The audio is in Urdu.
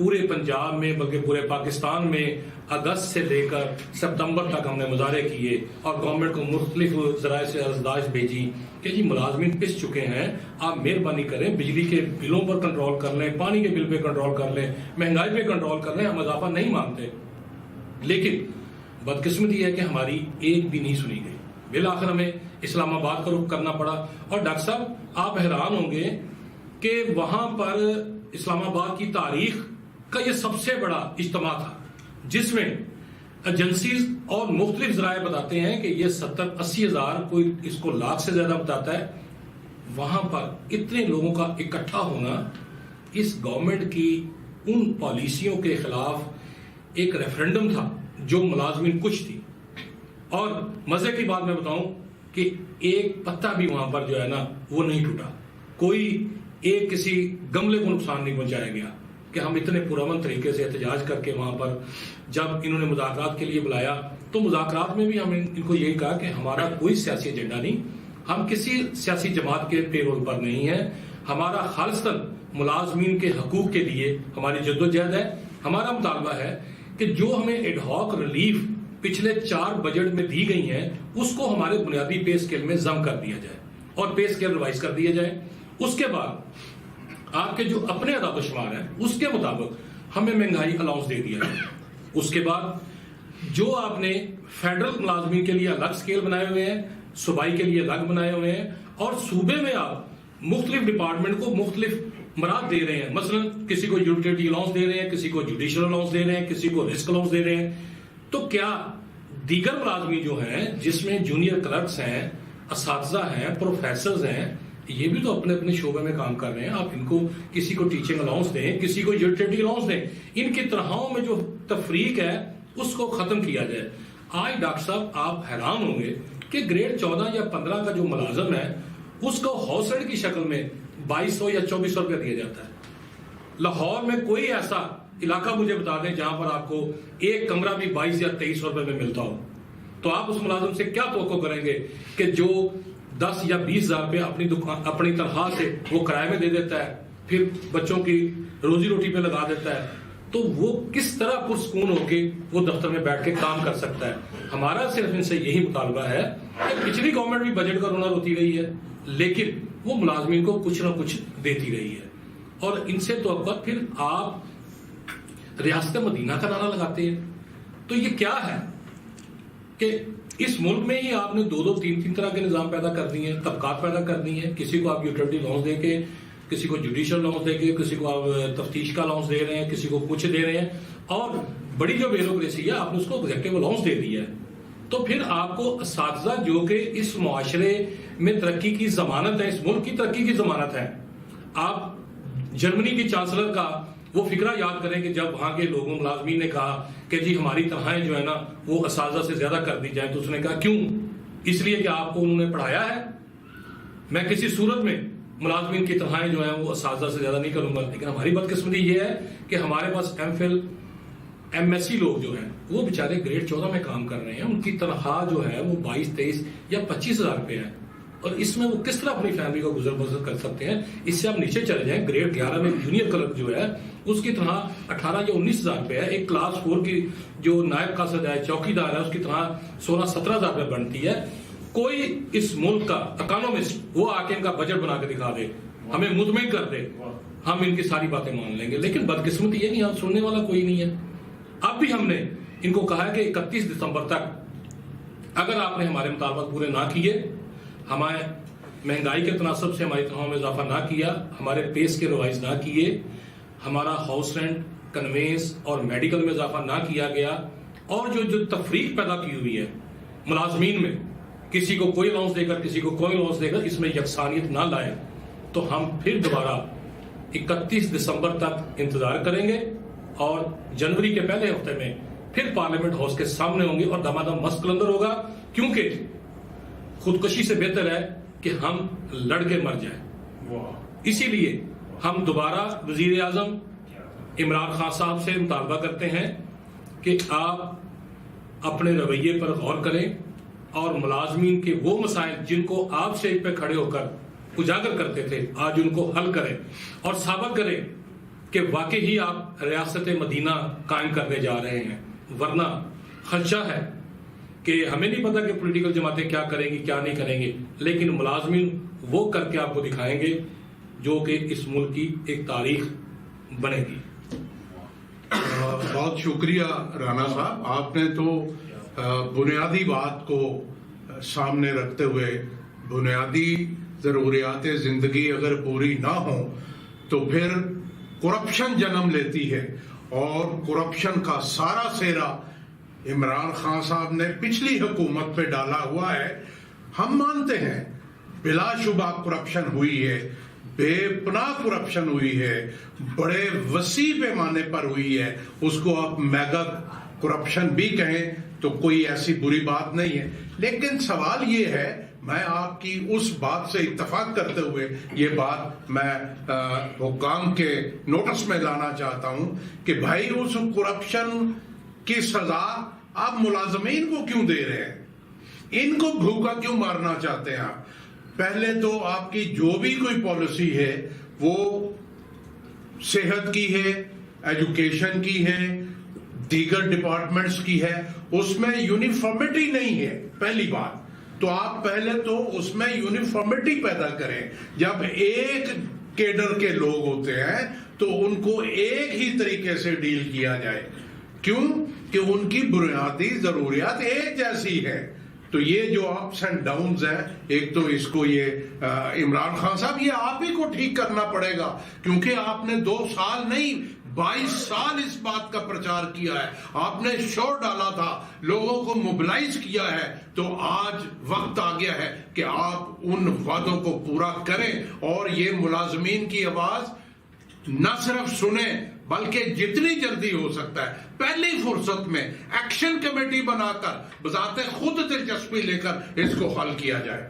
پورے پنجاب میں بلکہ پورے پاکستان میں اگست سے لے کر ستمبر تک ہم نے مظاہرے کیے اور گورنمنٹ کو مختلف ذرائع سے ارزداشت بھیجی کہ جی ملازمین پس چکے ہیں، آپ مہربانی کریں بجلی کے بلوں پر کنٹرول کر لیں، پانی کے بل پہ کنٹرول کر لیں، مہنگائی پہ کنٹرول کر لیں، ہم اضافہ نہیں مانتے۔ لیکن بدقسمتی ہے کہ ہماری ایک بھی نہیں سنی گئی، بالآخر ہمیں اسلام آباد کا رخ کرنا پڑا۔ اور ڈاکٹر صاحب آپ حیران ہوں گے کہ وہاں پر اسلام آباد کی تاریخ کا یہ سب سے بڑا اجتماع تھا، جس میں ایجنسیز اور مختلف ذرائع بتاتے ہیں کہ یہ 70-80 ہزار، کوئی اس کو لاکھ سے زیادہ بتاتا ہے۔ وہاں پر اتنے لوگوں کا اکٹھا ہونا اس گورنمنٹ کی ان پالیسیوں کے خلاف ایک ریفرنڈم تھا جو ملازمین کچھ تھی۔ اور مزے کی بات میں بتاؤں کہ ایک پتا بھی وہاں پر جو ہے نا وہ نہیں ٹوٹا، کوئی ایک کسی گملے کو نقصان نہیں پہنچایا گیا کہ ہم اتنے پرامن طریقے سے احتجاج کر کے وہاں پر جب انہوں نے مذاکرات کے لیے بلایا تو مذاکرات میں بھی ہم ان کو یہی کہا کہ ہمارا کوئی سیاسی ایجنڈا نہیں، ہم کسی سیاسی جماعت کے پے رول پر نہیں ہیں، ہمارا خالصتاً ملازمین کے حقوق کے لیے ہماری جدوجہد ہے۔ ہمارا مطالبہ ہے کہ جو ہمیں ایڈ ہاک ریلیف پچھلے 4 بجٹ میں دی گئی ہیں اس کو ہمارے بنیادی پے اسکیل میں ضم کر دیا جائے اور پے اسکیل ریوائز کر دیا جائے۔ اس کے بعد آپ کے جو اپنے اعداد و شمار ہیں اس کے مطابق ہمیں مہنگائی الاؤنس دے دیا جائے۔ اس کے بعد جو آپ نے فیڈرل ملازمین کے لیے الگ اسکیل بنائے ہوئے ہیں، صوبائی کے لیے الگ بنائے ہوئے ہیں، اور صوبے میں آپ مختلف ڈپارٹمنٹ کو مختلف مراد دے رہے ہیں، مثلا کسی کو یوٹیلیٹی الاؤنس دے رہے ہیں، کسی کو جوڈیشل الاؤنس دے رہے ہیں، کسی کو رسک الاؤنس دے رہے ہیں، تو کیا دیگر ملازمین جو ہیں جس میں جونیئر کلرکس ہیں، اساتذہ ہیں، پروفیسرز ہیں، یہ بھی تو اپنے اپنے شعبے میں کام کر رہے ہیں، آپ ان کو کسی کو ٹیچنگ الاؤنس دیں، کسی کو یوٹیلیٹی الاؤنس دیں، ان کی تنخواہوں میں جو تفریق ہے اس کو ختم کیا جائے۔ آج ڈاکٹر صاحب آپ حیران ہوں گے کہ گریڈ 14 یا 15 کا جو ملازم ہے اس کو ہاؤس رینٹ کی شکل میں 2200 یا 2400 روپیہ دیا جاتا ہے۔ لاہور میں کوئی ایسا علاقہ مجھے بتا دیں جہاں پر آپ کو ایک کمرہ بھی 22 یا 2300 روپے میں ملتا ہو، تو آپ اس ملازم سے کیا توقع کریں گے کہ جو 10 یا 20 ہزار روپے اپنی تنخواہ سے وہ کرائے میں دے دیتا ہے، پھر بچوں کی روزی روٹی پہ لگا دیتا ہے، تو وہ کس طرح پرسکون ہو کے وہ دفتر میں بیٹھ کے کام کر سکتا ہے؟ ہمارا صرف ان سے یہی مطالبہ ہے کہ پچھلی گورنمنٹ بھی بجٹ کا رونا روتی رہی ہے لیکن وہ ملازمین کو کچھ نہ کچھ دیتی رہی ہے، اور ان سے توقع پھر آپ ریاست مدینہ کا نعرہ لگاتے ہیں۔ تو یہ کیا ہے کہ اس ملک میں ہی آپ نے 2-2 3-3 طرح کے نظام پیدا کر دیے ہیں، طبقات پیدا کر دی ہیں، کسی کو آپ یوٹیلیٹی الاؤنس دے کے، کسی کو جوڈیشل الاؤنس دے کے، کسی کو آپ تفتیش کا الاؤنس دے رہے ہیں، کسی کو کچھ دے رہے ہیں، اور بڑی جو بیوروکریسی ہے آپ نے اس کو ایگزیکٹو الاؤنس دے دیا ہے۔ تو پھر آپ کو اساتذہ جو کہ اس معاشرے میں ترقی کی ضمانت ہے، اس ملک کی ترقی کی ضمانت ہے، آپ جرمنی کی چانسلر کا وہ فکرہ یاد کریں کہ جب وہاں کے لوگوں ملازمین نے کہا کہ جی ہماری تنخواہیں جو ہے نا وہ اساتذہ سے زیادہ کر دی جائیں، تو اس نے کہا کیوں؟ اس لیے کہ آپ کو انہوں نے پڑھایا ہے، میں کسی صورت میں ملازمین کی تنخواہیں جو ہیں وہ اساتذہ سے زیادہ نہیں کروں گا۔ لیکن ہماری بدقسمتی یہ ہے کہ ہمارے پاس M Phil M S C لوگ جو ہیں وہ بیچارے گریڈ 14 میں کام کر رہے ہیں، ان کی تنخواہ جو ہے وہ 22-23 یا 25 ہزار روپے ہے، اور اس میں وہ کس طرح اپنی فیملی کو گزر بسر کر سکتے ہیں؟ اس سے آپ نیچے چلے جائیں، گریڈ 11 میں جونیئر کلرک جو ہے اس کی تنخواہ 18 یا 19 ہزار روپے ہے، ایک کلاس 4 کی جو نائب قاصد ہے، چوکیدار ہے، اس کی تنخواہ 16-17 ہزار روپے بنتی ہے۔ کوئی اس ملک کا اکانومسٹ وہ آ کے ان کا بجٹ بنا کے دکھا دے، ہمیں مطمئن کر دے، ہم ان کی ساری باتیں مان لیں گے، لیکن بدقسمتی یہ نہیں، سننے والا کوئی نہیں ہے۔ اب بھی ہم نے ان کو کہا ہے کہ 31 دسمبر تک اگر آپ نے ہمارے مطالبات پورے نہ کیے، ہمارے مہنگائی کے تناسب سے ہماری تنخواہوں میں اضافہ نہ کیا، ہمارے پیس کے ریوائز نہ کیے، ہمارا ہاؤس رینٹ، کنوینس اور میڈیکل میں اضافہ نہ کیا گیا، اور جو تفریق پیدا کی ہوئی ہے ملازمین میں، کسی کو کوئی الاؤنس دے کر کسی کو کوئی الاؤنس دے کر، اس میں یکسانیت نہ لائے، تو ہم پھر دوبارہ 31 دسمبر تک انتظار کریں گے اور جنوری کے پہلے ہفتے میں پھر پارلیمنٹ ہاؤس کے سامنے ہوں گے اور دمادم مست قلندر ہوگا، کیونکہ خودکشی سے بہتر ہے کہ ہم لڑ کے مر جائیں۔ اسی لیے ہم دوبارہ وزیر اعظم عمران خان صاحب سے مطالبہ کرتے ہیں کہ آپ اپنے رویے پر غور کریں اور ملازمین کے وہ مسائل جن کو آپ اسٹیج پہ کھڑے ہو کر اجاگر کرتے تھے، آج ان کو حل کریں اور ثابت کریں کہ واقعی ہی آپ ریاست مدینہ قائم کرنے جا رہے ہیں، ورنہ خدشہ ہے کہ ہمیں نہیں پتا کہ پولیٹیکل جماعتیں کیا کریں گی کیا نہیں کریں گے، لیکن ملازمین وہ کر کے آپ کو دکھائیں گے جو کہ اس ملک کی ایک تاریخ بنے گی۔ بہت شکریہ رانا صاحب، آپ نے تو بنیادی بات کو سامنے رکھتے ہوئے، بنیادی ضروریات زندگی اگر پوری نہ ہوں تو پھر کرپشن جنم لیتی ہے، اور کرپشن کا سارا سیرا عمران خان صاحب نے پچھلی حکومت پہ ڈالا ہوا ہے۔ ہم مانتے ہیں بلا شبہ کرپشن ہوئی ہے، بے پناہ کرپشن ہوئی ہے، بڑے وسیع پیمانے پر ہوئی ہے، اس کو آپ میگا کرپشن بھی کہیں تو کوئی ایسی بری بات نہیں ہے، لیکن سوال یہ ہے، میں آپ کی اس بات سے اتفاق کرتے ہوئے یہ بات میں حکام کے نوٹس میں لانا چاہتا ہوں کہ بھائی اس کرپشن کی سزا آپ ملازمین کو کیوں دے رہے ہیں؟ ان کو بھوکا کیوں مارنا چاہتے ہیں آپ؟ پہلے تو آپ کی جو بھی کوئی پالیسی ہے وہ صحت کی ہے، ایجوکیشن کی ہے، دیگر ڈپارٹمنٹس کی ہے، اس میں یونیفارمٹی نہیں ہے۔ پہلی بات تو آپ پہلے تو اس میں یونیفارمٹی پیدا کریں۔ جب ایک کیڈر کے لوگ ہوتے ہیں تو ان کو ایک ہی طریقے سے ڈیل کیا جائے، کیوں کہ ان کی بنیادی ضروریات ایک جیسی ہے۔ تو یہ جو اپس اینڈ ڈاؤنز ہیں، ایک تو اس کو یہ عمران خان صاحب یہ آپ ہی کو ٹھیک کرنا پڑے گا، کیونکہ آپ نے 2 سال نہیں 22 سال اس بات کا پرچار کیا ہے، آپ نے شور ڈالا تھا، لوگوں کو موبلائز کیا ہے، تو آج وقت آ گیا ہے کہ آپ ان وعدوں کو پورا کریں اور یہ ملازمین کی آواز نہ صرف سنیں بلکہ جتنی جلدی ہو سکتا ہے پہلی فرصت میں ایکشن کمیٹی بنا کر بذات خود دلچسپی لے کر اس کو حل کیا جائے۔